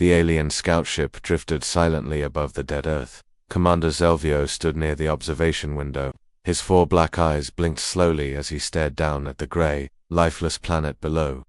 The alien scout ship drifted silently above the dead Earth. Commander Zelvio stood near the observation window. His 4 black eyes blinked slowly as he stared down at the gray, lifeless planet below.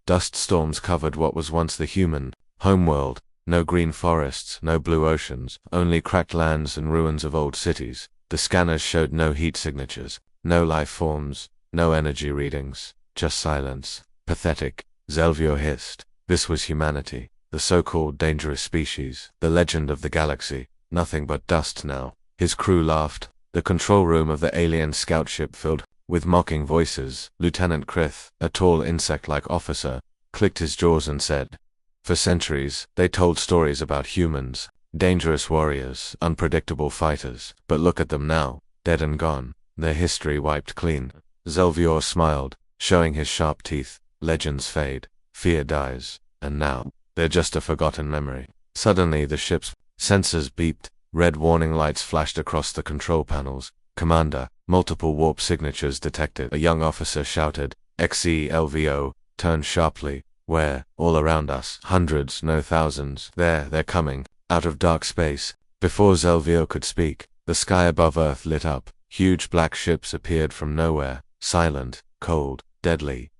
Dust storms covered what was once the human homeworld. No green forests, no blue oceans, only cracked lands and ruins of old cities. The scanners showed no heat signatures, no life forms, no energy readings, just silence. Pathetic, Zelvio hissed. This was humanity, the so-called dangerous species, the legend of the galaxy. Nothing but dust now. His crew laughed. The control room of the alien scout ship filled with mocking voices. Lieutenant Krith, a tall insect-like officer, clicked his jaws and said, "For centuries, they told stories about humans, dangerous warriors, unpredictable fighters, but look at them now, dead and gone, their history wiped clean." Zelvior smiled, showing his sharp teeth. Legends fade, fear dies, and now, they're just a forgotten memory. Suddenly the ship's sensors beeped. Red warning lights flashed across the control panels. "Commander, multiple warp signatures detected," a young officer shouted. XELVO turned sharply. "Where?" "All around us. Hundreds, no thousands. They're coming." Out of dark space. Before Zelvio could speak, the sky above Earth lit up. Huge black ships appeared from nowhere. Silent, cold, deadly.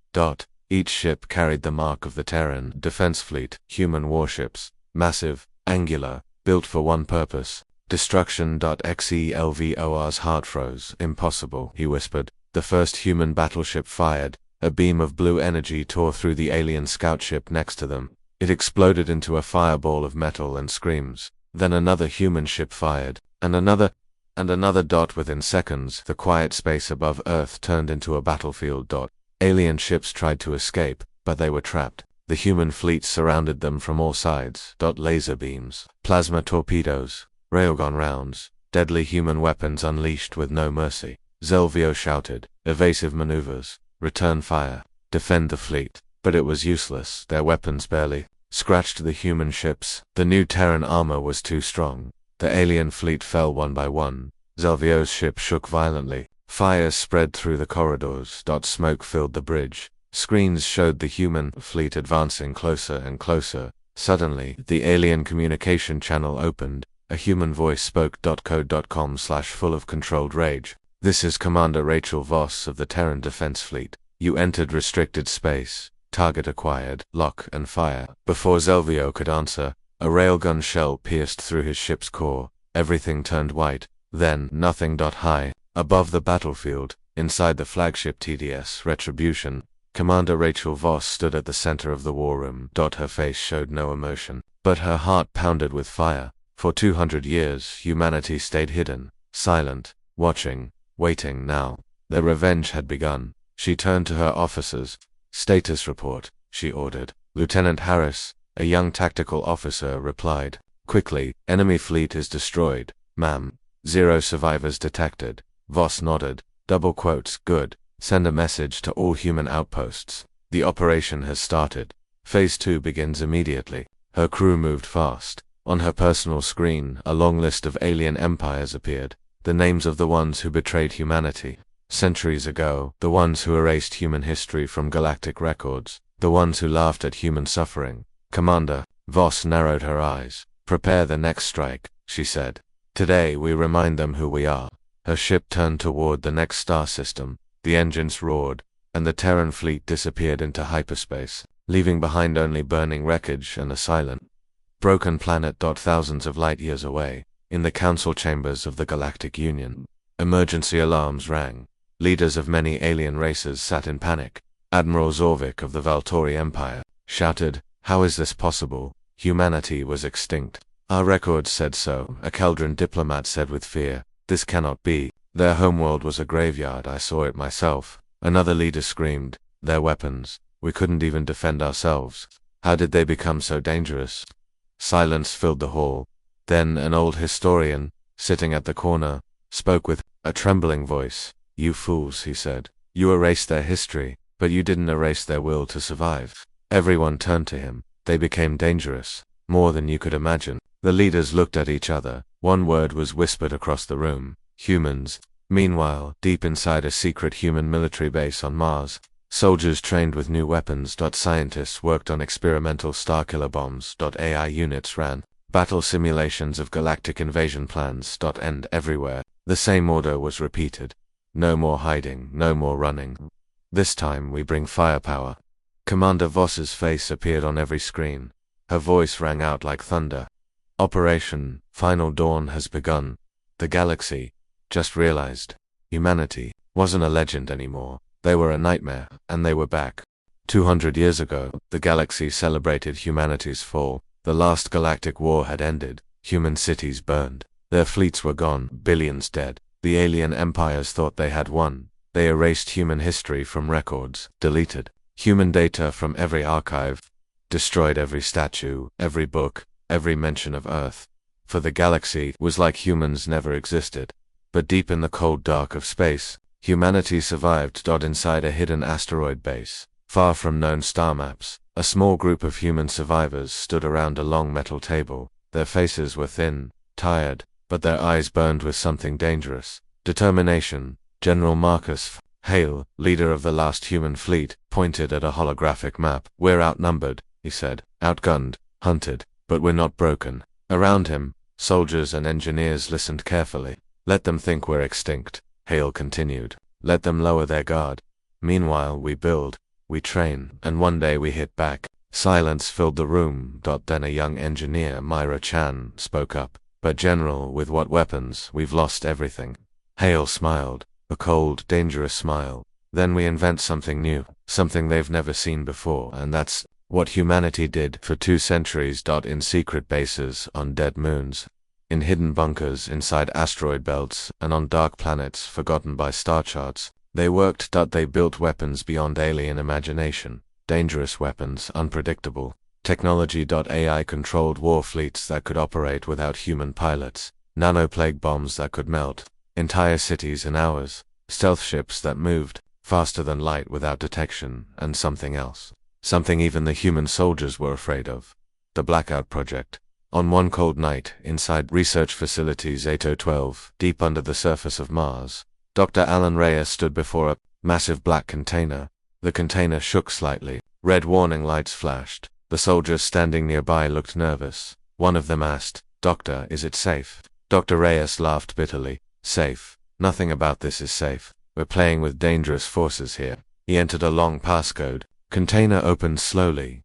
Each ship carried the mark of the Terran Defense Fleet. Human warships. Massive, angular, built for one purpose. Destruction. XELVOR's heart froze. "Impossible," he whispered. The first human battleship fired. A beam of blue energy tore through the alien scout ship next to them. It exploded into a fireball of metal and screams. Then another human ship fired, and another. Within seconds, the quiet space above Earth turned into a battlefield. Alien ships tried to escape, but they were trapped. The human fleet surrounded them from all sides. Laser beams, plasma torpedoes, railgun rounds, deadly human weapons unleashed with no mercy. Zelvio shouted, "Evasive maneuvers, return fire, defend the fleet." But it was useless. Their weapons barely scratched the human ships. The new Terran armor was too strong. The alien fleet fell one by one. Zelvio's ship shook violently. Fire spread through the corridors. Smoke filled the bridge. Screens showed the human fleet advancing closer and closer. Suddenly, the alien communication channel opened. A human voice spoke. Code.com/full of controlled rage. "This is Commander Rachel Voss of the Terran Defense Fleet. You entered restricted space. Target acquired. Lock and fire." Before Zelvio could answer, a railgun shell pierced through his ship's core. Everything turned white. Then, nothing. High, above the battlefield, inside the flagship TDS Retribution, Commander Rachel Voss stood at the center of the war room. Her face showed no emotion, but her heart pounded with fire. For 200 years, humanity stayed hidden, silent, watching, waiting. Now, their revenge had begun. She turned to her officers. "Status report," she ordered. Lieutenant Harris, a young tactical officer, replied. "Quickly, enemy fleet is destroyed, ma'am. 0 survivors detected." Voss nodded. "Good. Send a message to all human outposts. The operation has started. Phase 2 begins immediately." Her crew moved fast. On her personal screen, a long list of alien empires appeared. The names of the ones who betrayed humanity centuries ago, the ones who erased human history from galactic records, the ones who laughed at human suffering. "Commander," Voss narrowed her eyes. "Prepare the next strike," she said. "Today we remind them who we are." Her ship turned toward the next star system. The engines roared, and the Terran fleet disappeared into hyperspace, leaving behind only burning wreckage and a silent, broken planet. Thousands of light years away, in the council chambers of the Galactic Union, emergency alarms rang. Leaders of many alien races sat in panic. Admiral Zorvik of the Valtori Empire shouted, "How is this possible? Humanity was extinct." "Our records said so," a Keldran diplomat said with fear. "This cannot be. Their homeworld was a graveyard. I saw it myself." Another leader screamed, "Their weapons. We couldn't even defend ourselves. How did they become so dangerous?" Silence filled the hall. Then an old historian, sitting at the corner, spoke with a trembling voice. "You fools," he said. "You erased their history, but you didn't erase their will to survive." Everyone turned to him. "They became dangerous, more than you could imagine." The leaders looked at each other. One word was whispered across the room. "Humans." Meanwhile, deep inside a secret human military base on Mars, Soldiers trained with new weapons. Scientists worked on experimental Starkiller bombs. AI units ran battle simulations of galactic invasion plans. And everywhere, the same order was repeated. No more hiding, no more running. This time we bring firepower. Commander Voss's face appeared on every screen. Her voice rang out like thunder. Operation Final Dawn has begun. The galaxy just realized humanity wasn't a legend anymore. They were a nightmare, and they were back. 200 years ago, the galaxy celebrated humanity's fall. The last galactic war had ended. Human cities burned. Their fleets were gone, billions dead. The alien empires thought they had won. They erased human history from records, deleted human data from every archive, destroyed every statue, every book, every mention of Earth. For the galaxy was like humans never existed. But deep in the cold dark of space, humanity survived. Inside a hidden asteroid base, far from known star maps, a small group of human survivors stood around a long metal table. Their faces were thin, tired, but their eyes burned with something dangerous. Determination. General Marcus Hale, leader of the last human fleet, pointed at a holographic map. "We're outnumbered," he said. "Outgunned, hunted, but we're not broken." Around him, soldiers and engineers listened carefully. "Let them think we're extinct," Hale continued. "Let them lower their guard. Meanwhile we build, we train, and one day we hit back." Silence filled the room. Then a young engineer, Myra Chan, spoke up. "But General, with what weapons? We've lost everything." Hale smiled, a cold, dangerous smile. "Then we invent something new, something they've never seen before, and that's what humanity did for 2 centuries. In secret bases, on dead moons, in hidden bunkers inside asteroid belts, and on dark planets forgotten by star charts, they worked. They built weapons beyond alien imagination, dangerous weapons, unpredictable technology. AI-controlled war fleets that could operate without human pilots, nanoplague bombs that could melt entire cities in hours, stealth ships that moved faster than light without detection, and something else. Something even the human soldiers were afraid of. The Blackout Project. On one cold night, inside research facilities 8012, deep under the surface of Mars, Dr. Alan Reyes stood before a massive black container. The container shook slightly. Red warning lights flashed. The soldiers standing nearby looked nervous. One of them asked, "Doctor, is it safe?" Dr. Reyes laughed bitterly. "Safe? Nothing about this is safe. We're playing with dangerous forces here." He entered a long passcode. Container opened slowly.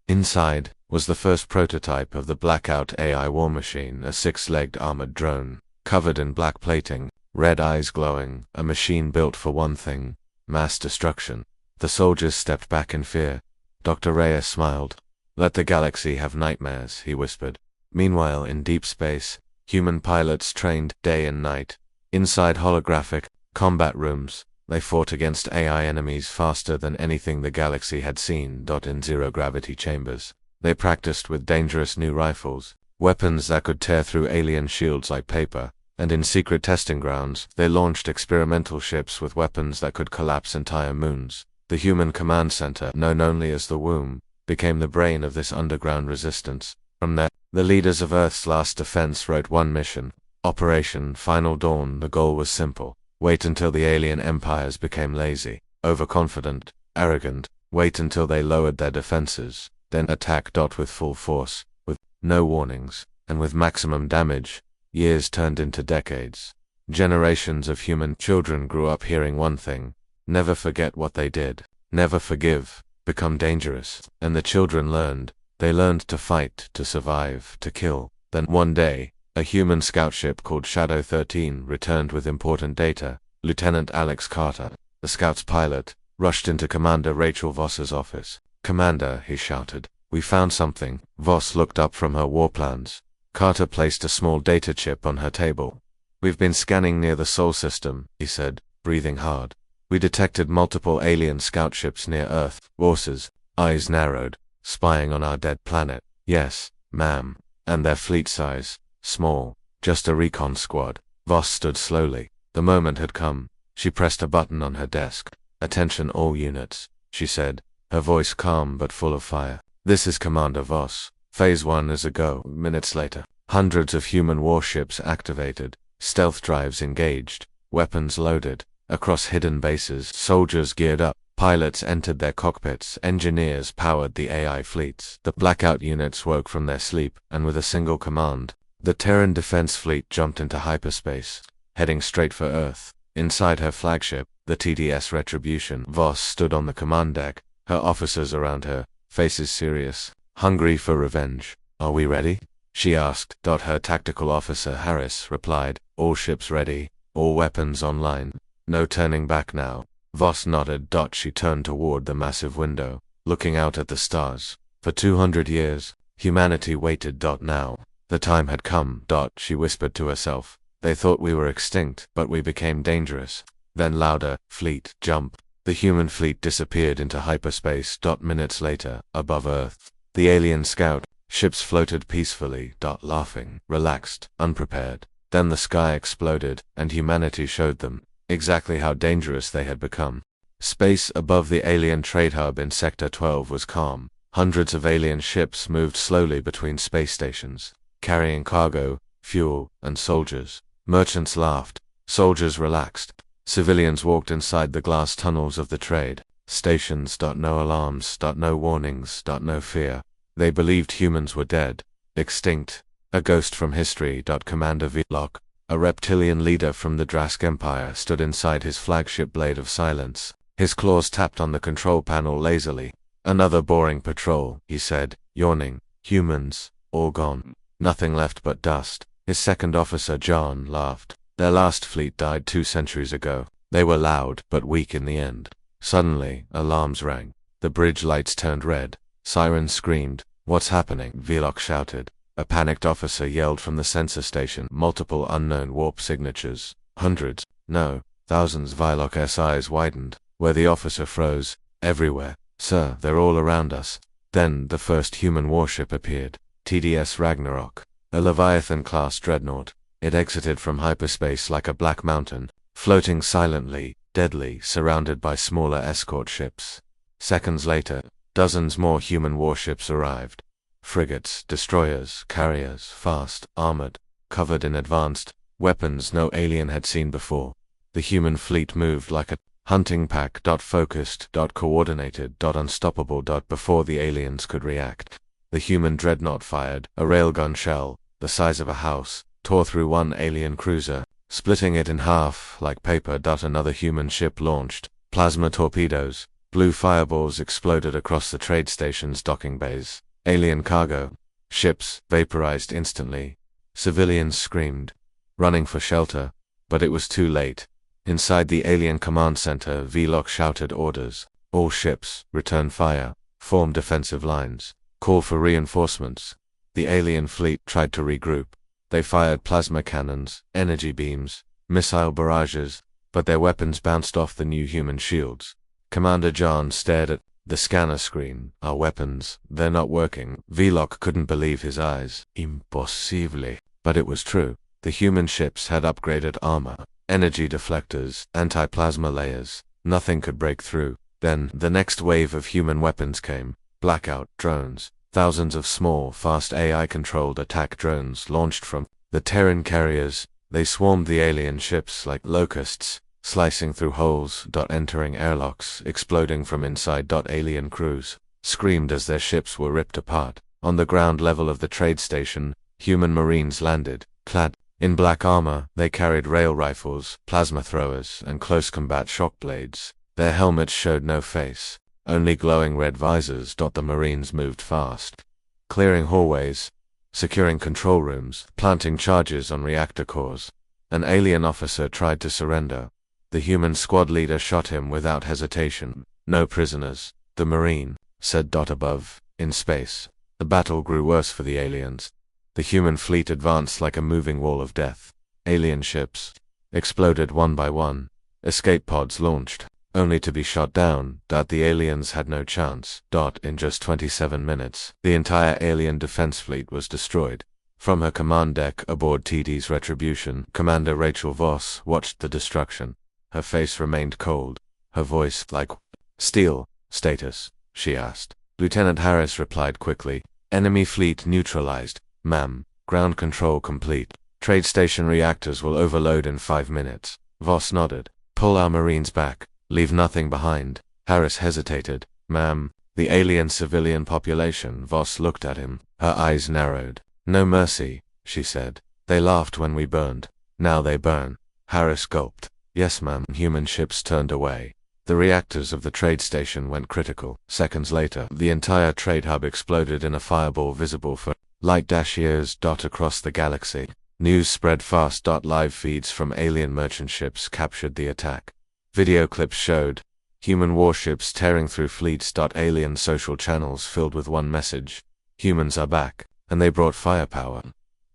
Inside was the first prototype of the Blackout AI war machine, a 6-legged armored drone, covered in black plating, red eyes glowing, a machine built for one thing: mass destruction. The soldiers stepped back in fear. Dr. Reyes smiled. "Let the galaxy have nightmares," he whispered. Meanwhile, in deep space, human pilots trained day and night. Inside holographic combat rooms, they fought against AI enemies faster than anything the galaxy had seen. In zero-gravity chambers, they practiced with dangerous new rifles, weapons that could tear through alien shields like paper. And in secret testing grounds, they launched experimental ships with weapons that could collapse entire moons. The human command center, known only as the Womb, became the brain of this underground resistance. From there, the leaders of Earth's last defense wrote one mission: Operation Final Dawn. The goal was simple: wait until the alien empires became lazy, overconfident, arrogant, wait until they lowered their defenses, then attack. With full force, with no warnings, and with maximum damage. Years turned into decades. Generations of human children grew up hearing one thing: never forget what they did, never forgive, become dangerous. And the children learned. They learned to fight, to survive, to kill. Then one day, a human scout ship called Shadow 13 returned with important data. Lieutenant Alex Carter, the scout's pilot, rushed into Commander Rachel Voss's office. "Commander," he shouted, "we found something." Voss looked up from her war plans. Carter placed a small data chip on her table. "We've been scanning near the Sol system," he said, breathing hard. "We detected multiple alien scout ships near Earth." Voss's eyes narrowed. "Spying on our dead planet?" "Yes, ma'am. And their fleet size? Small. Just a recon squad." Voss stood slowly. The moment had come. She pressed a button on her desk. "Attention all units," she said, her voice calm but full of fire. "This is Commander Voss. Phase 1 is a go." Minutes later, hundreds of human warships activated, stealth drives engaged, weapons loaded. Across hidden bases, soldiers geared up. Pilots entered their cockpits, engineers powered the AI fleets. The blackout units woke from their sleep, and with a single command, the Terran Defense Fleet jumped into hyperspace, heading straight for Earth. Inside her flagship, the TDS Retribution, Voss stood on the command deck, her officers around her, faces serious, hungry for revenge. "Are we ready?" she asked. Her tactical officer Harris replied, "All ships ready, all weapons online. No turning back now." Voss nodded. She turned toward the massive window, looking out at the stars. For 200 years, humanity waited. Now, the time had come. She whispered to herself. They thought we were extinct, but we became dangerous. Then louder, "Fleet, jump." The human fleet disappeared into hyperspace. Minutes later, above Earth, the alien scout ships floated peacefully. Laughing, relaxed, unprepared. Then the sky exploded, and humanity showed them exactly how dangerous they had become. Space above the alien trade hub in Sector 12 was calm. Hundreds of alien ships moved slowly between space stations, carrying cargo, fuel, and soldiers. Merchants laughed, soldiers relaxed. Civilians walked inside the glass tunnels of the trade stations. No alarms, no warnings, no fear. They believed humans were dead, extinct, a ghost from history. Commander Vlok, a reptilian leader from the Drask Empire, stood inside his flagship Blade of Silence. His claws tapped on the control panel lazily. "Another boring patrol," he said, yawning. "Humans, all gone. Nothing left but dust." His second officer John laughed. "Their last fleet died 2 centuries ago. They were loud, but weak in the end." Suddenly, alarms rang. The bridge lights turned red. Sirens screamed. "What's happening?" Vlok shouted. A panicked officer yelled from the sensor station. "Multiple unknown warp signatures. Hundreds. No, thousands." Vlok's eyes widened. Where the officer froze. "Everywhere, sir. They're all around us." Then the first human warship appeared. TDS Ragnarok. A Leviathan-class dreadnought. It exited from hyperspace like a black mountain, floating silently, deadly, surrounded by smaller escort ships. Seconds later, dozens more human warships arrived. Frigates, destroyers, carriers, fast, armored, covered in advanced weapons no alien had seen before. The human fleet moved like a hunting pack. Focused, coordinated, unstoppable. Before the aliens could react, the human dreadnought fired. A railgun shell, the size of a house, tore through one alien cruiser, splitting it in half like paper. Another human ship launched plasma torpedoes. Blue fireballs exploded across the trade station's docking bays. Alien cargo ships vaporized instantly. Civilians screamed, running for shelter, but it was too late. Inside the alien command center, Vlok shouted orders. "All ships, return fire, form defensive lines, call for reinforcements." The alien fleet tried to regroup. They fired plasma cannons, energy beams, missile barrages, but their weapons bounced off the new human shields. Commander John stared at the scanner screen. "Our weapons, they're not working." Vlok couldn't believe his eyes. Impossible. But it was true. The human ships had upgraded armor, energy deflectors, anti-plasma layers. Nothing could break through. Then, the next wave of human weapons came. Blackout drones. Thousands of small, fast AI-controlled attack drones launched from the Terran carriers. They swarmed the alien ships like locusts, slicing through holes. Entering airlocks, exploding from inside. Alien crews screamed as their ships were ripped apart. On the ground level of the trade station, human marines landed. Clad in black armor, they carried rail rifles, plasma throwers, and close combat shock blades. Their helmets showed no face, only glowing red visors. The Marines moved fast, clearing hallways, securing control rooms, planting charges on reactor cores. An alien officer tried to surrender. The human squad leader shot him without hesitation. "No prisoners," the Marine said. Above, in space, the battle grew worse for the aliens. The human fleet advanced like a moving wall of death. Alien ships exploded one by one. Escape pods launched, only to be shot down. The aliens had no chance. In just 27 minutes, the entire alien defense fleet was destroyed. From her command deck aboard TD's Retribution, Commander Rachel Voss watched the destruction. Her face remained cold, her voice like steel. "Status?" she asked. Lieutenant Harris replied quickly. "Enemy fleet neutralized, ma'am. Ground control complete. Trade station reactors will overload in 5 minutes." Voss nodded. "Pull our Marines back. Leave nothing behind." Harris hesitated. Ma'am, the alien civilian population. Voss looked at him. Her eyes narrowed. No mercy, she said. They laughed when we burned. Now they burn. Harris gulped. Yes, ma'am. Human ships turned away. The reactors of the trade station went critical. Seconds later, the entire trade hub exploded in a fireball visible for light-years across the galaxy. News spread fast. Live feeds from alien merchant ships captured the attack. Video clips showed human warships tearing through fleets. Alien social channels filled with one message: humans are back, and they brought firepower.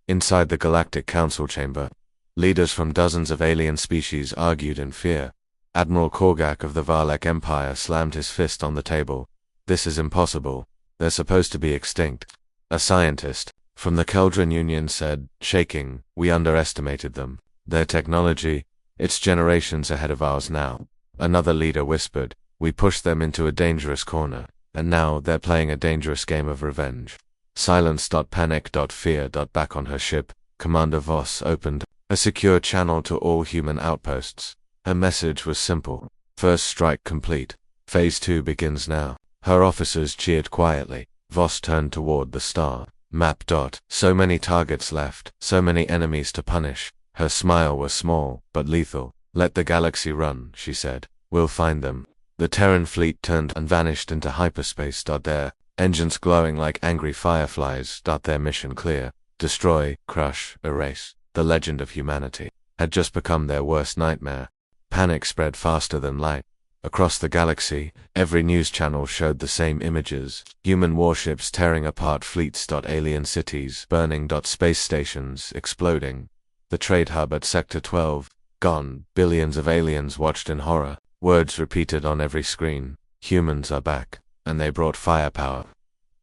Inside the Galactic Council chamber, leaders from dozens of alien species argued in fear. Admiral Korgak of the Valek Empire slammed his fist on the table. This is impossible. They're supposed to be extinct. A scientist from the Keldron Union said, shaking, we underestimated them. Their technology, it's generations ahead of ours now. Another leader whispered, we pushed them into a dangerous corner, and now they're playing a dangerous game of revenge. Silence. Panic. Fear. Back on her ship, Commander Voss opened a secure channel to all human outposts. Her message was simple. First strike complete. Phase 2 begins now. Her officers cheered quietly. Voss turned toward the star map. So many targets left, so many enemies to punish. Her smile was small, but lethal. Let the galaxy run, she said. We'll find them. The Terran fleet turned and vanished into hyperspace. Their engines glowing like angry fireflies. Their mission clear. Destroy, crush, erase. The legend of humanity had just become their worst nightmare. Panic spread faster than light. Across the galaxy, every news channel showed the same images. Human warships tearing apart fleets. Alien cities burning. Space stations exploding. The trade hub at Sector 12, gone. Billions of aliens watched in horror. Words repeated on every screen. Humans are back, and they brought firepower.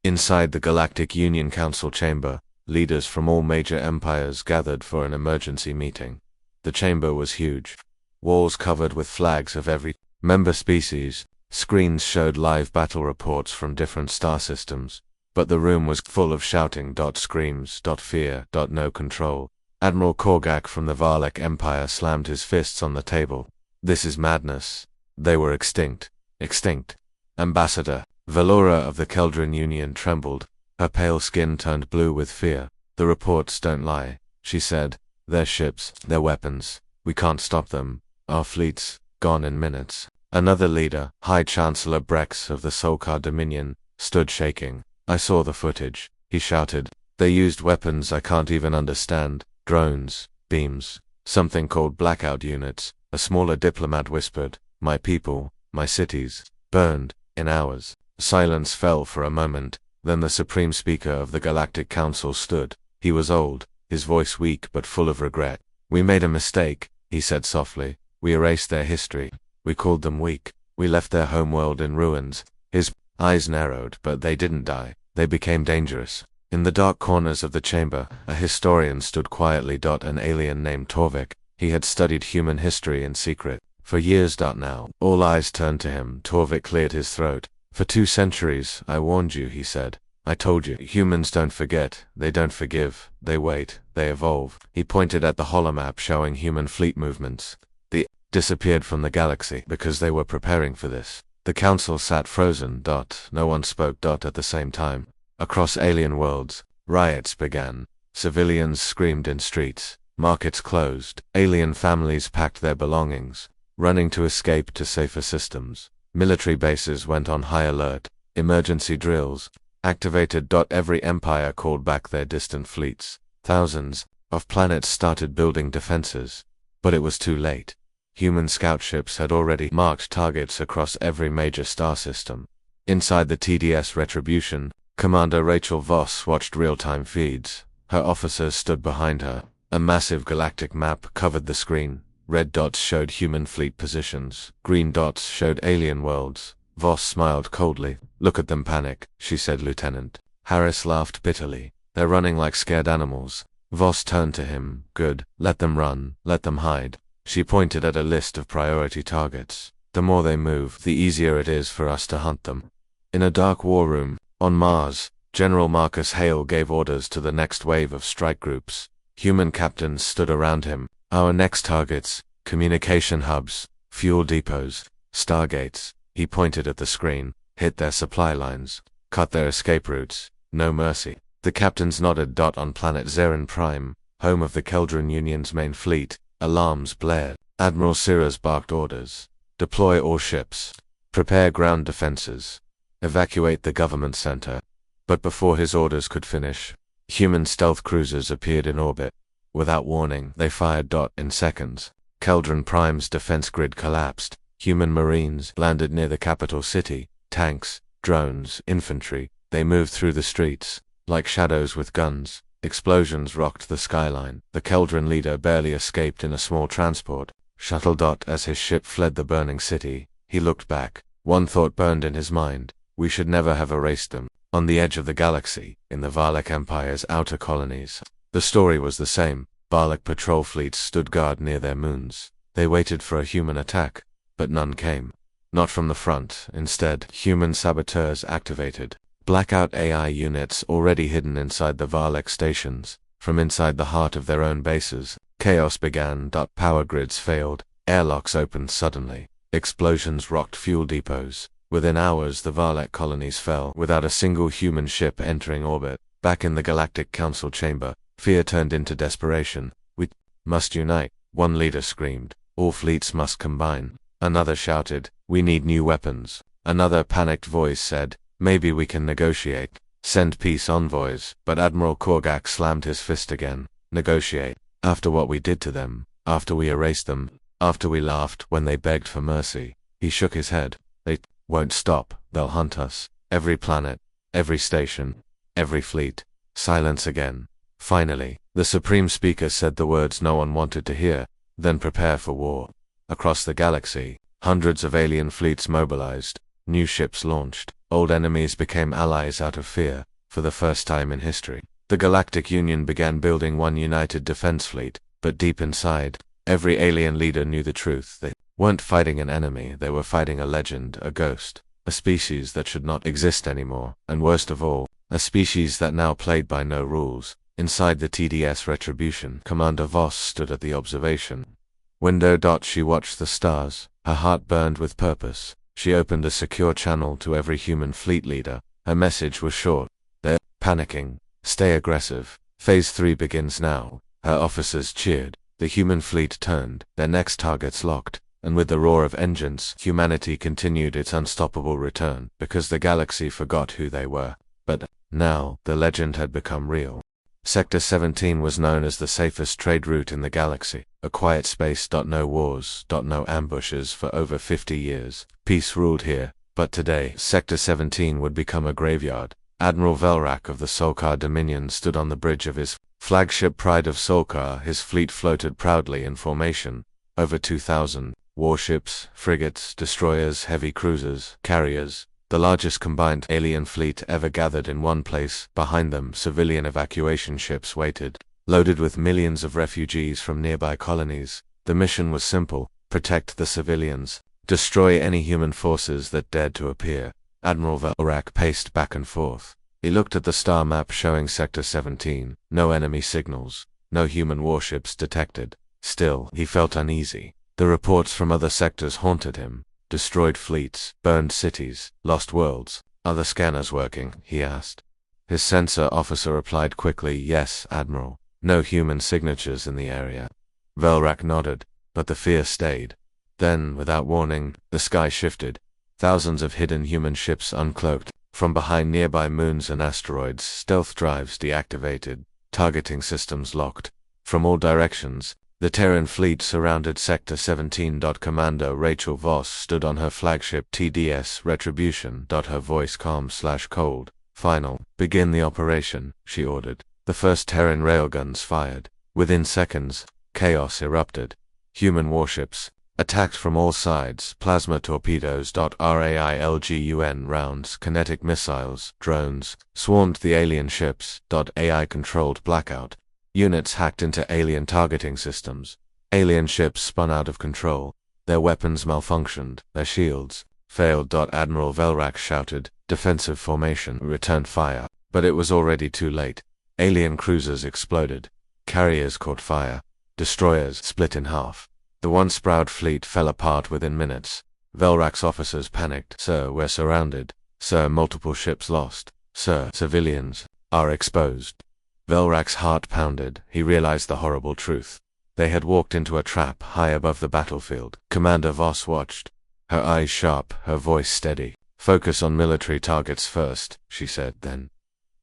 Inside the Galactic Union Council chamber, leaders from all major empires gathered for an emergency meeting. The chamber was huge. Walls covered with flags of every member species. Screens showed live battle reports from different star systems. But the room was full of shouting. Screams. Fear. No control. Admiral Korgak from the Valek Empire slammed his fists on the table. This is madness. They were extinct. Extinct. Ambassador Valora of the Keldron Union trembled. Her pale skin turned blue with fear. The reports don't lie, she said. Their ships, their weapons. We can't stop them. Our fleets, gone in minutes. Another leader, High Chancellor Brex of the Solkar Dominion, stood shaking. I saw the footage, he shouted. They used weapons I can't even understand. Drones, beams, something called blackout units. A smaller diplomat whispered, my people, my cities, burned, in hours. Silence fell for a moment, then the Supreme Speaker of the Galactic Council stood. He was old, his voice weak but full of regret. We made a mistake, he said softly. We erased their history. We called them weak. We left their homeworld in ruins. His eyes narrowed, but they didn't die. They became dangerous. In the dark corners of the chamber, a historian stood quietly. An alien named Torvik. He had studied human history in secret. For years. Now, all eyes turned to him. Torvik cleared his throat. For 2 centuries, I warned you, he said. I told you, humans don't forget, they don't forgive, they wait, they evolve. He pointed at the holomap showing human fleet movements. They disappeared from the galaxy because they were preparing for this. The council sat frozen. No one spoke. At the same time, across alien worlds, riots began. Civilians screamed in streets. Markets closed. Alien families packed their belongings, running to escape to safer systems. Military bases went on high alert. Emergency drills activated. Every empire called back their distant fleets. Thousands of planets started building defenses. But it was too late. Human scout ships had already marked targets across every major star system. Inside the TDS Retribution, Commander Rachel Voss watched real-time feeds. Her officers stood behind her. A massive galactic map covered the screen. Red dots showed human fleet positions. Green dots showed alien worlds. Voss smiled coldly. Look at them panic, she said, Lieutenant. Harris laughed bitterly. They're running like scared animals. Voss turned to him. Good. Let them run. Let them hide. She pointed at a list of priority targets. The more they move, the easier it is for us to hunt them. In a dark war room, on Mars, General Marcus Hale gave orders to the next wave of strike groups. Human captains stood around him. Our next targets: communication hubs, fuel depots, stargates. He pointed at the screen. Hit their supply lines. Cut their escape routes. No mercy. The captains nodded. On planet Zerin Prime, home of the Keldron Union's main fleet, alarms blared. Admiral Sirrus barked orders. Deploy all ships. Prepare ground defenses. Evacuate the government center. But before his orders could finish, human stealth cruisers appeared in orbit. Without warning, they fired. In seconds, Keldron Prime's defense grid collapsed. Human marines landed near the capital city. Tanks, drones, infantry, they moved through the streets, like shadows with guns. Explosions rocked the skyline. The Keldron leader barely escaped in a small transport shuttle. As his ship fled the burning city, he looked back. One thought burned in his mind: we should never have erased them. On the edge of the galaxy, in the Valak Empire's outer colonies, the story was the same. Valak patrol fleets stood guard near their moons. They waited for a human attack, but none came. Not from the front. Instead, human saboteurs activated blackout AI units already hidden inside the Valak stations. From inside the heart of their own bases, chaos began. Power grids failed. Airlocks opened suddenly. Explosions rocked fuel depots. Within hours, the Valak colonies fell, without a single human ship entering orbit. Back in the Galactic Council chamber, fear turned into desperation. We must unite, one leader screamed. All fleets must combine. Another shouted, we need new weapons. Another panicked voice said, maybe we can negotiate. Send peace envoys. But Admiral Korgak slammed his fist again. Negotiate? After what we did to them? After we erased them? After we laughed when they begged for mercy? He shook his head. They won't stop. They'll hunt us. Every planet, every station, every fleet. Silence again. Finally, the Supreme Speaker said the words no one wanted to hear. Then prepare for war. Across the galaxy, hundreds of alien fleets mobilized. New ships launched. Old enemies became allies out of fear. For the first time in history, the Galactic Union began building one united defense fleet. But deep inside, every alien leader knew the truth. They weren't fighting an enemy, they were fighting a legend, a ghost, a species that should not exist anymore, and worst of all, a species that now played by no rules. Inside the TDS Retribution, Commander Voss stood at the observation window. She watched the stars. Her heart burned with purpose. She opened a secure channel to every human fleet leader. Her message was short. They're panicking. Stay aggressive. Phase 3 begins now. Her officers cheered. The human fleet turned, their next targets locked, and with the roar of engines, humanity continued its unstoppable return, because the galaxy forgot who they were. But now, the legend had become real. Sector 17 was known as the safest trade route in the galaxy, a quiet space. No wars, no ambushes for over 50 years. Peace ruled here, but today, Sector 17 would become a graveyard. Admiral Velrak of the Solkar Dominion stood on the bridge of his flagship Pride of Solkar. His fleet floated proudly in formation. Over 2,000 warships, frigates, destroyers, heavy cruisers, carriers, the largest combined alien fleet ever gathered in one place. Behind them, civilian evacuation ships waited, loaded with millions of refugees from nearby colonies. The mission was simple: protect the civilians, destroy any human forces that dared to appear. Admiral Velrak paced back and forth. He looked at the star map showing Sector 17. No enemy signals, no human warships detected. Still, he felt uneasy. The reports from other sectors haunted him. Destroyed fleets, burned cities, lost worlds. Are the scanners working? He asked. His sensor officer replied quickly, yes, Admiral. No human signatures in the area. Velrak nodded, but the fear stayed. Then, without warning, the sky shifted. Thousands of hidden human ships uncloaked. From behind nearby moons and asteroids, stealth drives deactivated, targeting systems locked. From all directions, the Terran fleet surrounded Sector 17. Commander Rachel Voss stood on her flagship TDS Retribution. Her voice calm/cold. Final. Begin the operation, she ordered. The first Terran railguns fired. Within seconds, chaos erupted. Human warships attacked from all sides. Plasma torpedoes. RAILGUN rounds, kinetic missiles, drones, swarmed the alien ships. AI-controlled blackout. Units hacked into alien targeting systems. Alien ships spun out of control. Their weapons malfunctioned. Their shields failed. Admiral Velrak shouted, defensive formation, return fire. But it was already too late. Alien cruisers exploded. Carriers caught fire. Destroyers split in half. The once proud fleet fell apart within minutes. Velrak's officers panicked. Sir, we're surrounded. Sir, multiple ships lost. Sir, civilians are exposed. Velrak's heart pounded. He realized the horrible truth. They had walked into a trap high above the battlefield. Commander Voss watched. Her eyes sharp, her voice steady. Focus on military targets first, she said then.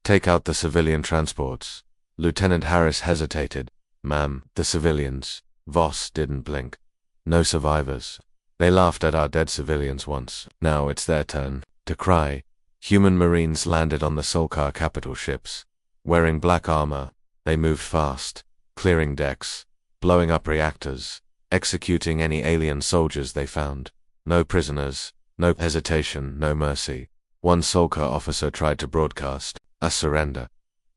Take out the civilian transports. Lieutenant Harris hesitated. Ma'am, the civilians. Voss didn't blink. No survivors. They laughed at our dead civilians once. Now it's their turn to cry. Human Marines landed on the Solkar capital ships. Wearing black armor, they moved fast, clearing decks, blowing up reactors, executing any alien soldiers they found. No prisoners, no hesitation, no mercy. One Solkar officer tried to broadcast a surrender.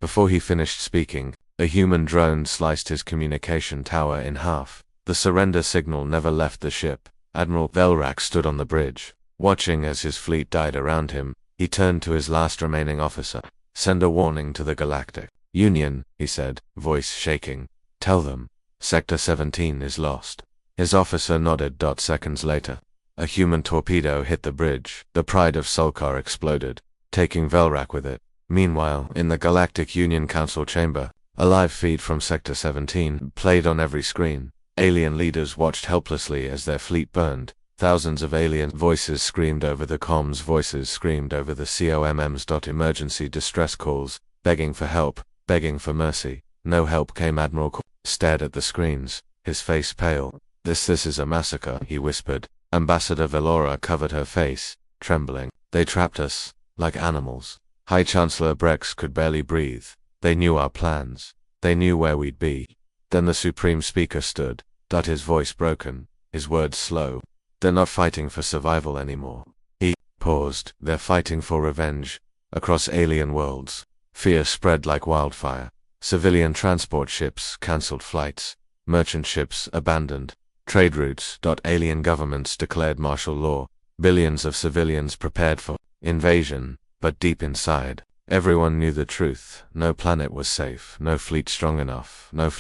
Before he finished speaking, a human drone sliced his communication tower in half. The surrender signal never left the ship. Admiral Velrak stood on the bridge, watching as his fleet died around him. He turned to his last remaining officer. Send a warning to the Galactic Union, he said, voice shaking. Tell them, Sector 17 is lost. His officer nodded. Seconds later, a human torpedo hit the bridge. The pride of Solkar exploded, taking Velrak with it. Meanwhile, in the Galactic Union Council chamber, a live feed from Sector 17 played on every screen. Alien leaders watched helplessly as their fleet burned. Thousands of alien voices screamed over the comms, voices screamed over the COMMs. Emergency distress calls, begging for help, begging for mercy. No help came. Admiral stared at the screens, his face pale. This is a massacre, he whispered. Ambassador Velora covered her face, trembling. They trapped us, like animals. High Chancellor Brex could barely breathe. They knew our plans. They knew where we'd be. Then the Supreme Speaker stood, his voice broken, his words slow. They're not fighting for survival anymore. He paused. They're fighting for revenge. Across alien worlds, fear spread like wildfire. Civilian transport ships cancelled flights. Merchant ships abandoned trade routes. Alien governments declared martial law. Billions of civilians prepared for invasion, but deep inside, everyone knew the truth. No planet was safe, no fleet strong enough, no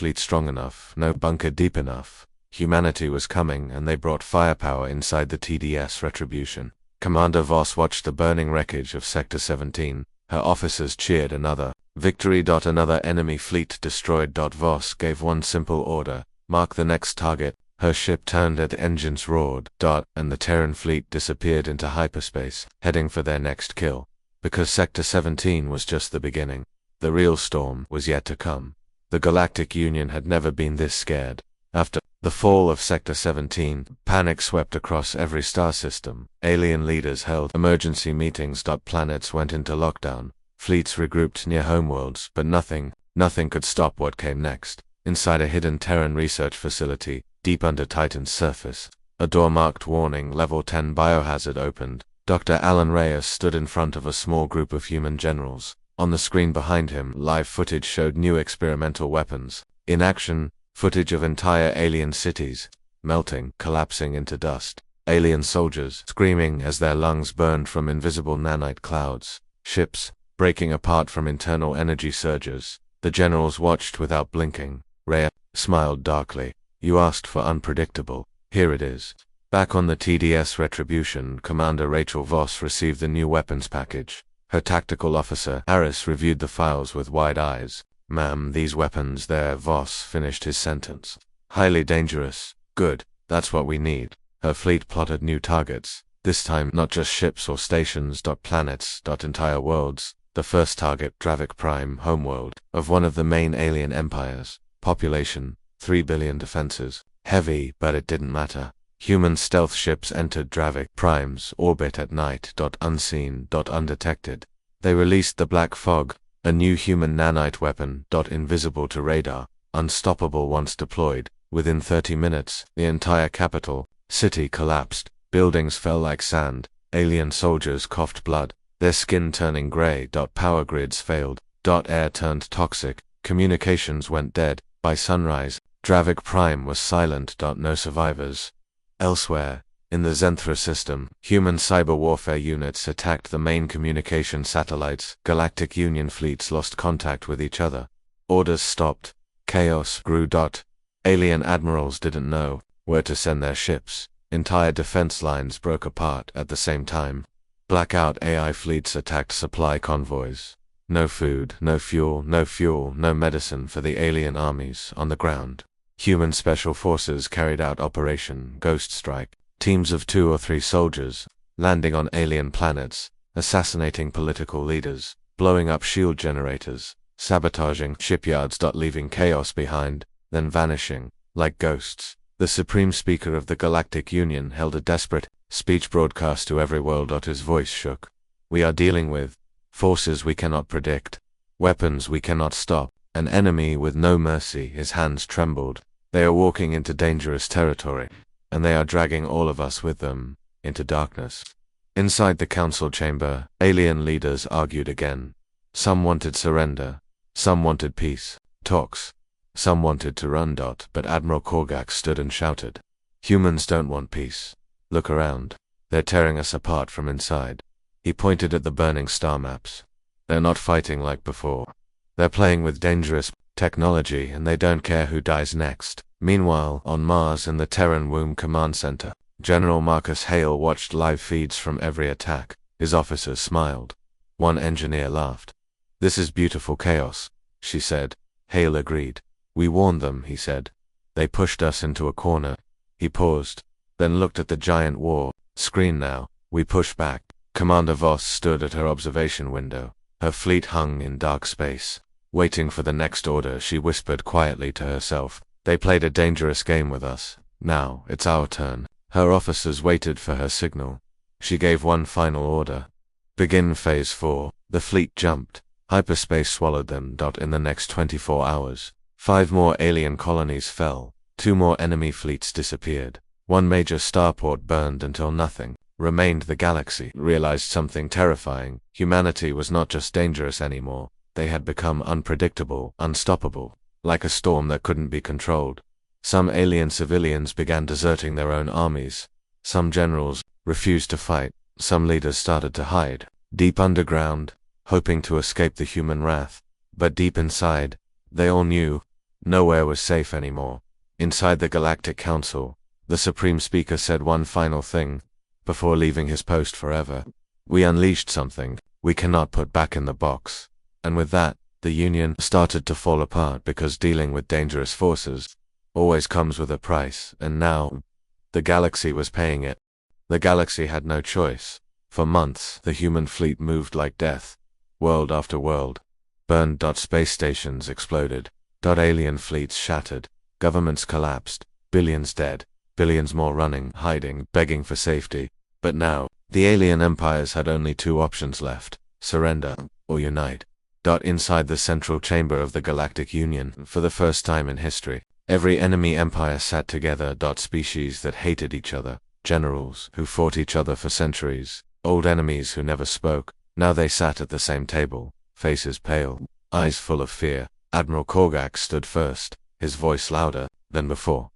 bunker deep enough. Humanity was coming, and they brought firepower inside the TDS Retribution. Commander Voss watched the burning wreckage of Sector 17. Her officers cheered another victory. Another enemy fleet destroyed. Voss gave one simple order: mark the next target. Her ship turned and engines roared. And the Terran fleet disappeared into hyperspace, heading for their next kill. Because Sector 17 was just the beginning. The real storm was yet to come. The Galactic Union had never been this scared. After the fall of Sector 17, panic swept across every star system. Alien leaders held emergency meetings. Planets went into lockdown. Fleets regrouped near homeworlds, but nothing could stop what came next. Inside a hidden Terran research facility, deep under Titan's surface, a door marked Warning Level 10 Biohazard opened. Dr. Alan Reyes stood in front of a small group of human generals. On the screen behind him, live footage showed new experimental weapons. In action, footage of entire alien cities, melting, collapsing into dust. Alien soldiers, screaming as their lungs burned from invisible nanite clouds. Ships, breaking apart from internal energy surges. The generals watched without blinking. Reyes smiled darkly. You asked for unpredictable. Here it is. Back on the TDS Retribution, Commander Rachel Voss received the new weapons package. Her tactical officer, Harris, reviewed the files with wide eyes. Ma'am, these weapons there. Voss finished his sentence. Highly dangerous. Good. That's what we need. Her fleet plotted new targets. This time, not just ships or stations. Planets. Entire worlds. The first target, Dravik Prime, homeworld, of one of the main alien empires. Population, 3 billion defenses. Heavy, but it didn't matter. Human stealth ships entered Dravik Prime's orbit at night. Unseen. Undetected. They released the Black Fog, a new human nanite weapon. Invisible to radar, unstoppable once deployed. Within 30 minutes, the entire capital city collapsed. Buildings fell like sand. Alien soldiers coughed blood, their skin turning gray. Power grids failed. Air turned toxic. Communications went dead. By sunrise, Dravik Prime was silent. No survivors. Elsewhere, in the Zenthra system, human cyber warfare units attacked the main communication satellites. Galactic Union fleets lost contact with each other. Orders stopped. Chaos grew. Alien admirals didn't know where to send their ships. Entire defense lines broke apart at the same time. Blackout AI fleets attacked supply convoys. No food, no fuel, no medicine for the alien armies on the ground. Human special forces carried out Operation Ghost Strike. Teams of 2 or 3 soldiers, landing on alien planets, assassinating political leaders, blowing up shield generators, sabotaging shipyards. Leaving chaos behind, then vanishing, like ghosts. The Supreme Speaker of the Galactic Union held a desperate speech broadcast to every world. His voice shook. We are dealing with forces we cannot predict, weapons we cannot stop, an enemy with no mercy. His hands trembled. They are walking into dangerous territory, and they are dragging all of us with them, into darkness. Inside the council chamber, alien leaders argued again. Some wanted surrender, some wanted peace, talks. Some wanted to run. But Admiral Korgak stood and shouted, "Humans don't want peace. Look around. They're tearing us apart from inside." He pointed at the burning star maps. They're not fighting like before. They're playing with dangerous technology, and they don't care who dies next. Meanwhile, on Mars in the Terran Womb Command Center, General Marcus Hale watched live feeds from every attack. His officers smiled. One engineer laughed. "This is beautiful chaos," she said. Hale agreed. "We warned them," he said. "They pushed us into a corner." He paused, then looked at the giant war screen. "Now, we push back." Commander Voss stood at her observation window. Her fleet hung in dark space, waiting for the next order. She whispered quietly to herself, "They played a dangerous game with us. Now, it's our turn." Her officers waited for her signal. She gave one final order. "Begin Phase 4. The fleet jumped. Hyperspace swallowed them. In the next 24 hours, 5 more alien colonies fell. 2 more enemy fleets disappeared. 1 major starport burned until nothing remained. The galaxy realized something terrifying. Humanity was not just dangerous anymore. They had become unpredictable, unstoppable, like a storm that couldn't be controlled. Some alien civilians began deserting their own armies. Some generals refused to fight. Some leaders started to hide, deep underground, hoping to escape the human wrath. But deep inside, they all knew nowhere was safe anymore. Inside the Galactic Council, the Supreme Speaker said one final thing before leaving his post forever. "We unleashed something we cannot put back in the box." And with that, the Union started to fall apart, because dealing with dangerous forces always comes with a price, and now the galaxy was paying it. The galaxy had no choice. For months, the human fleet moved like death. World after world burned. Space stations exploded. Alien fleets shattered. Governments collapsed. Billions dead. Billions more running, hiding, begging for safety. But now, the alien empires had only 2 options left: surrender or unite. Inside the central chamber of the Galactic Union, for the first time in history, every enemy empire sat together. Species that hated each other, generals who fought each other for centuries, old enemies who never spoke. Now they sat at the same table, faces pale, eyes full of fear. Admiral Korgak stood first, his voice louder than before.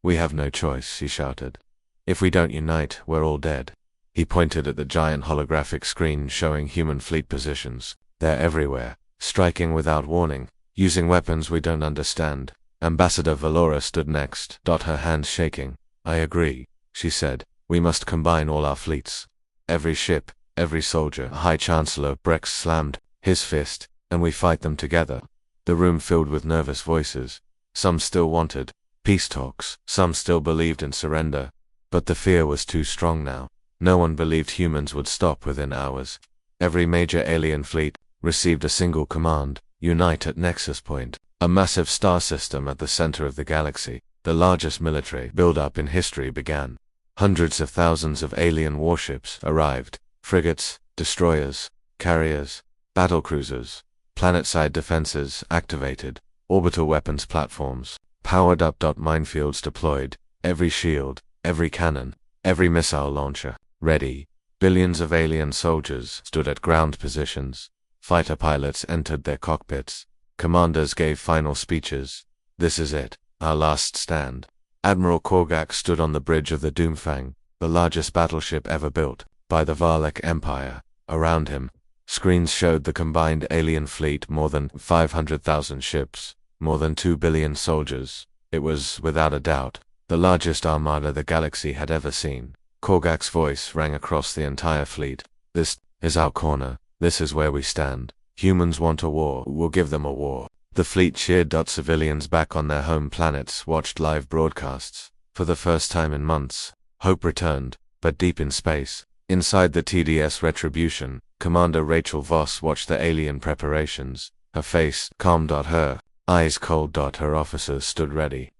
"We have no choice," he shouted. "If we don't unite, we're all dead." He pointed at the giant holographic screen showing human fleet positions. "They're everywhere, striking without warning, using weapons we don't understand." Ambassador Valora stood next, her hands shaking. "I agree," she said. "We must combine all our fleets. Every ship, every soldier." High Chancellor Brex slammed his fist, "and we fight them together." The room filled with nervous voices. Some still wanted peace talks, some still believed in surrender. But the fear was too strong now. No one believed humans would stop within hours. Every major alien fleet received a single command: unite at Nexus Point, a massive star system at the center of the galaxy. The largest military build-up in history began. Hundreds of thousands of alien warships arrived: frigates, destroyers, carriers, battlecruisers. Planet-side defenses activated, orbital weapons platforms powered up. Minefields deployed, every shield, every cannon, every missile launcher ready. Billions of alien soldiers stood at ground positions. Fighter pilots entered their cockpits. Commanders gave final speeches. "This is it, our last stand." Admiral Korgak stood on the bridge of the Doomfang, the largest battleship ever built by the Valek Empire. Around him, screens showed the combined alien fleet: more than 500,000 ships, more than 2 billion soldiers. It was, without a doubt, the largest armada the galaxy had ever seen. Korgak's voice rang across the entire fleet. This is our corner. This is where we stand. Humans want a war. We'll give them a war. The fleet cheered. Civilians back on their home planets watched live broadcasts. For the first time in months, hope returned, but deep in space. Inside the TDS Retribution, Commander Rachel Voss watched the alien preparations. Her face calm. Her eyes cold. Her officers stood ready.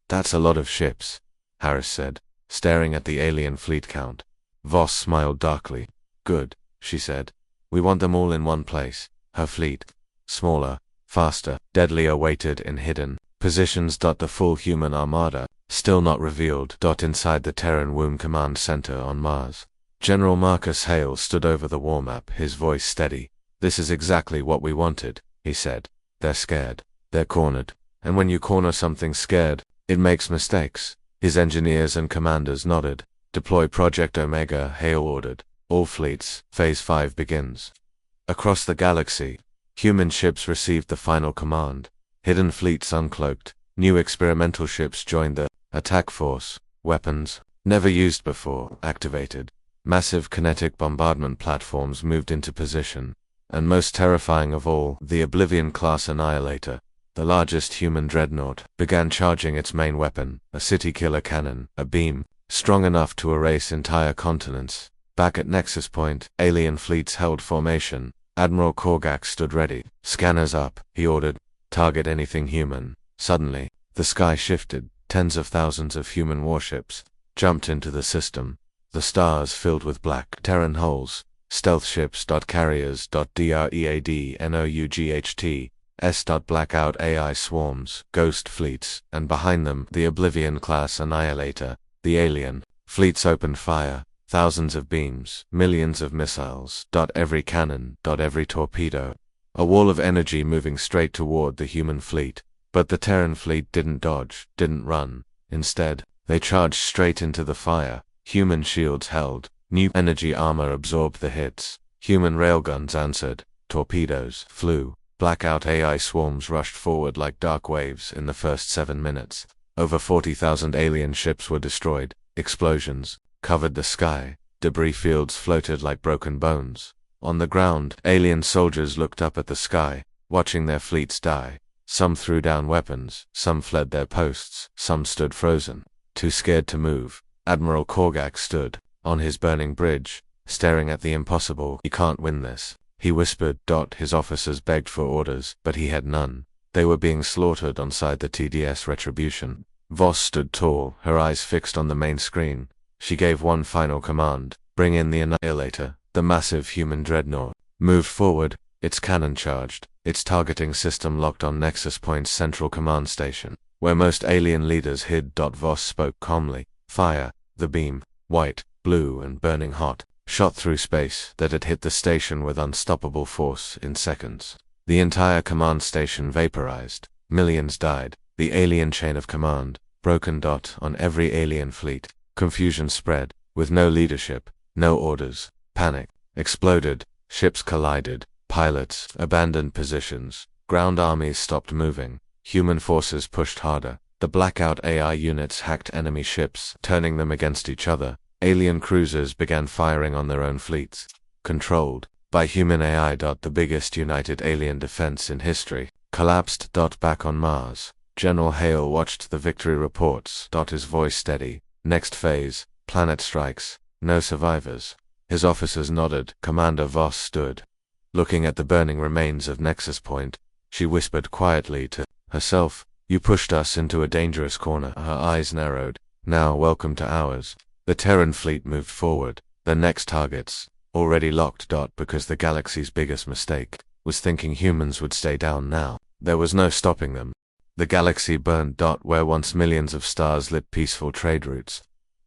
That's a lot of ships, Harris said, staring at the alien fleet count. Voss smiled darkly. Good, she said. We want them all in one place. Her fleet. Smaller, faster, deadlier waited in hidden positions. The full human armada, still not revealed. Inside the Terran Womb Command Center on Mars. General Marcus Hale stood over the war map, his voice steady. This is exactly what we wanted, he said. They're scared. They're cornered. And when you corner something scared, it makes mistakes. His engineers and commanders nodded. Deploy Project Omega, Hale ordered. All fleets, Phase 5 begins. Across the galaxy, human ships received the final command. Hidden fleets uncloaked. New experimental ships joined the attack force. Weapons, never used before, activated. Massive kinetic bombardment platforms moved into position. And most terrifying of all, the Oblivion-class Annihilator, the largest human dreadnought, began charging its main weapon, a city-killer cannon, a beam, strong enough to erase entire continents. Back at Nexus Point, alien fleets held formation. Admiral Korgak stood ready. Scanners up, he ordered. Target anything human. Suddenly, the sky shifted. Tens of thousands of human warships jumped into the system. The stars filled with black Terran hulls. Stealth ships. Carriers. DREAD NOUGHT Blackout AI swarms, ghost fleets, and behind them, the Oblivion-class Annihilator, the alien. Fleets opened fire, thousands of beams, millions of missiles. Every cannon, every torpedo. A wall of energy moving straight toward the human fleet. But the Terran fleet didn't dodge, didn't run. Instead, they charged straight into the fire. Human shields held. New energy armor absorbed the hits. Human railguns answered. Torpedoes flew. Blackout AI swarms rushed forward like dark waves in the first 7 minutes. Over 40,000 alien ships were destroyed. Explosions covered the sky. Debris fields floated like broken bones. On the ground, alien soldiers looked up at the sky, watching their fleets die. Some threw down weapons, some fled their posts, some stood frozen, too scared to move. Admiral Korgak stood on his burning bridge, staring at the impossible. "You can't win this," he whispered. His officers begged for orders, but he had none. They were being slaughtered on side the TDS Retribution. Voss stood tall, her eyes fixed on the main screen. She gave one final command: bring in the Annihilator. The massive human dreadnought moved forward, its cannon charged, its targeting system locked on Nexus Point's central command station, where most alien leaders hid. Voss spoke calmly. Fire. The beam, white, blue, and burning hot, shot through space. That it hit the station with unstoppable force in seconds. The entire command station vaporized. Millions died. The alien chain of command, broken. On every alien fleet. Confusion spread, with no leadership, no orders. Panic exploded. Ships collided. Pilots abandoned positions. Ground armies stopped moving. Human forces pushed harder. The blackout AI units hacked enemy ships, turning them against each other. Alien cruisers began firing on their own fleets. Controlled by human AI. The biggest united alien defense in history collapsed. Back on Mars, General Hale watched the victory reports. His voice steady. Next phase, planet strikes. No survivors. His officers nodded. Commander Voss stood, looking at the burning remains of Nexus Point. She whispered quietly to herself, "You pushed us into a dangerous corner." Her eyes narrowed. "Now welcome to ours." The Terran fleet moved forward. Their next targets already locked. Because the galaxy's biggest mistake was thinking humans would stay down now. There was no stopping them. The galaxy burned. Where once millions of stars lit peaceful trade routes,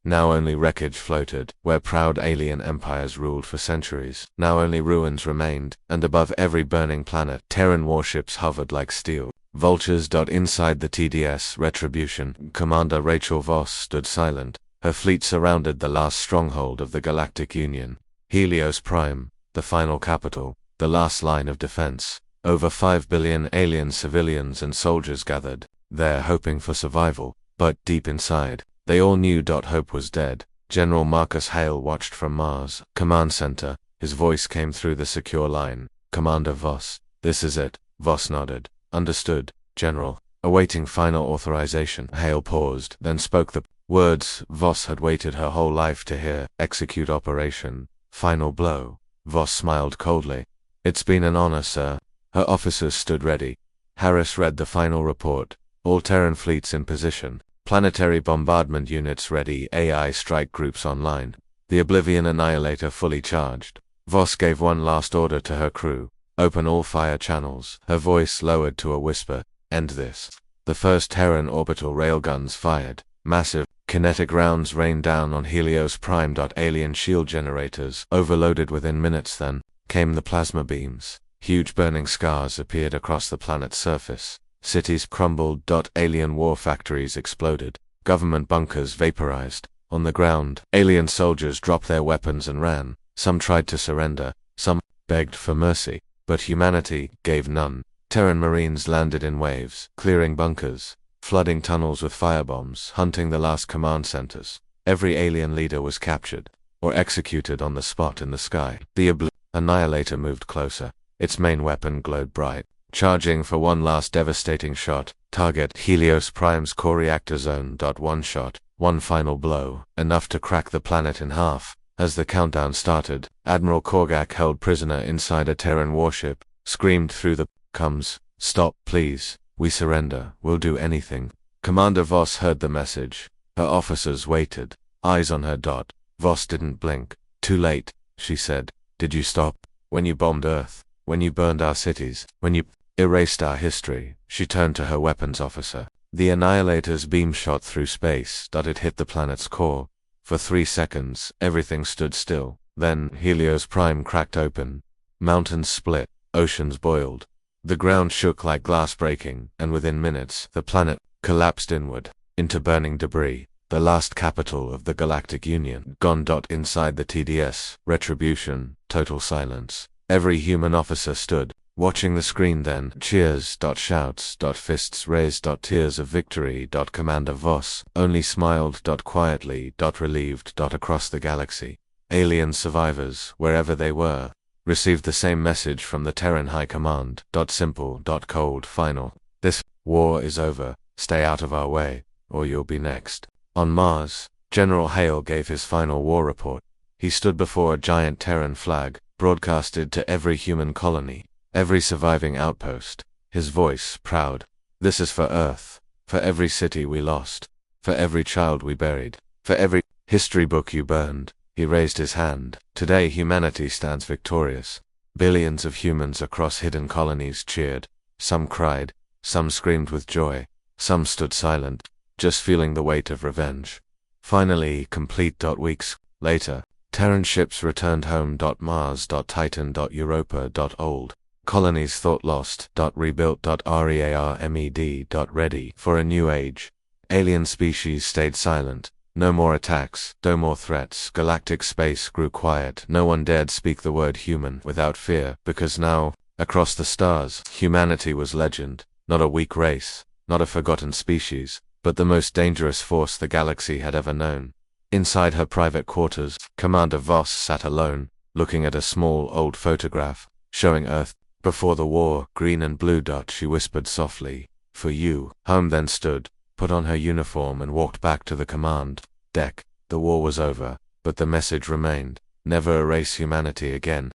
now only wreckage floated. Where proud alien empires ruled for centuries, now only ruins remained. And above every burning planet, Terran warships hovered like steel vultures. Inside the TDS Retribution, Commander Rachel Voss stood silent. Her fleet surrounded the last stronghold of the Galactic Union, Helios Prime, the final capital, the last line of defense. Over 5 billion alien civilians and soldiers gathered there, hoping for survival. But deep inside, They all knew Hope was dead. General Marcus Hale watched from Mars Command Center. His voice came through the secure line. Commander Voss, this is it. Voss nodded. Understood, General. Awaiting final authorization. Hale paused, then spoke the words Voss had waited her whole life to hear. Execute operation. Final blow. Voss smiled coldly. It's been an honor, sir. Her officers stood ready. Harris read the final report. All Terran fleets in position. Planetary bombardment units ready. AI strike groups online. The Oblivion Annihilator fully charged. Voss gave one last order to her crew. Open all fire channels. Her voice lowered to a whisper. End this. The first Terran orbital railguns fired. Massive, kinetic rounds rained down on Helios Prime. Alien shield generators overloaded within minutes. Then came the plasma beams. Huge burning scars appeared across the planet's surface. Cities crumbled. Alien war factories exploded. Government bunkers vaporized. On the ground, alien soldiers dropped their weapons and ran. Some tried to surrender. Some begged for mercy. But humanity gave none. Terran Marines landed in waves, clearing bunkers, flooding tunnels with firebombs, hunting the last command centers. Every alien leader was captured, or executed on the spot in the sky. The Annihilator moved closer. Its main weapon glowed bright, charging for one last devastating shot. Target Helios Prime's core reactor zone. One shot, one final blow, enough to crack the planet in half. As the countdown started, Admiral Korgak, held prisoner inside a Terran warship, screamed through the comms, "Stop, please. We surrender. We'll do anything." Commander Voss heard the message. Her officers waited, eyes on her. Voss didn't blink. "Too late," she said. "Did you stop? When you bombed Earth? When you burned our cities? When you erased our history?" She turned to her weapons officer. The Annihilator's beam shot through space. It hit the planet's core. For 3 seconds, everything stood still. Then, Helios Prime cracked open. Mountains split. Oceans boiled. The ground shook like glass breaking, and within minutes, the planet collapsed inward, into burning debris. The last capital of the Galactic Union, gone. Inside the TDS, retribution, total silence. Every human officer stood, watching the screen. Then, cheers. Shouts. Fists raised. Tears of victory. Commander Voss only smiled. Quietly. Relieved. Across the galaxy. Alien survivors, wherever they were, received the same message from the Terran High Command. Simple. Cold. Final. This war is over. Stay out of our way, or you'll be next. On Mars, General Hale gave his final war report. He stood before a giant Terran flag, broadcasted to every human colony, every surviving outpost. His voice proud. "This is for Earth, for every city we lost, for every child we buried, for every history book you burned." He raised his hand. "Today humanity stands victorious." Billions of humans across hidden colonies cheered. Some cried, some screamed with joy, some stood silent, just feeling the weight of revenge. Finally complete. Weeks later, Terran ships returned home. Mars. Titan. Europa. Old colonies thought lost. Rebuilt. Rearmed. Ready for a new age. Alien species stayed silent. No more attacks, no more threats. Galactic space grew quiet. No one dared speak the word human without fear, because now, across the stars, humanity was legend. Not a weak race, not a forgotten species, but the most dangerous force the galaxy had ever known. Inside her private quarters, Commander Voss sat alone, looking at a small old photograph, showing Earth before the war, green and blue. She whispered softly, "For you." Home then stood, put on her uniform and walked back to the command deck. The war was over, but the message remained. Never erase humanity again.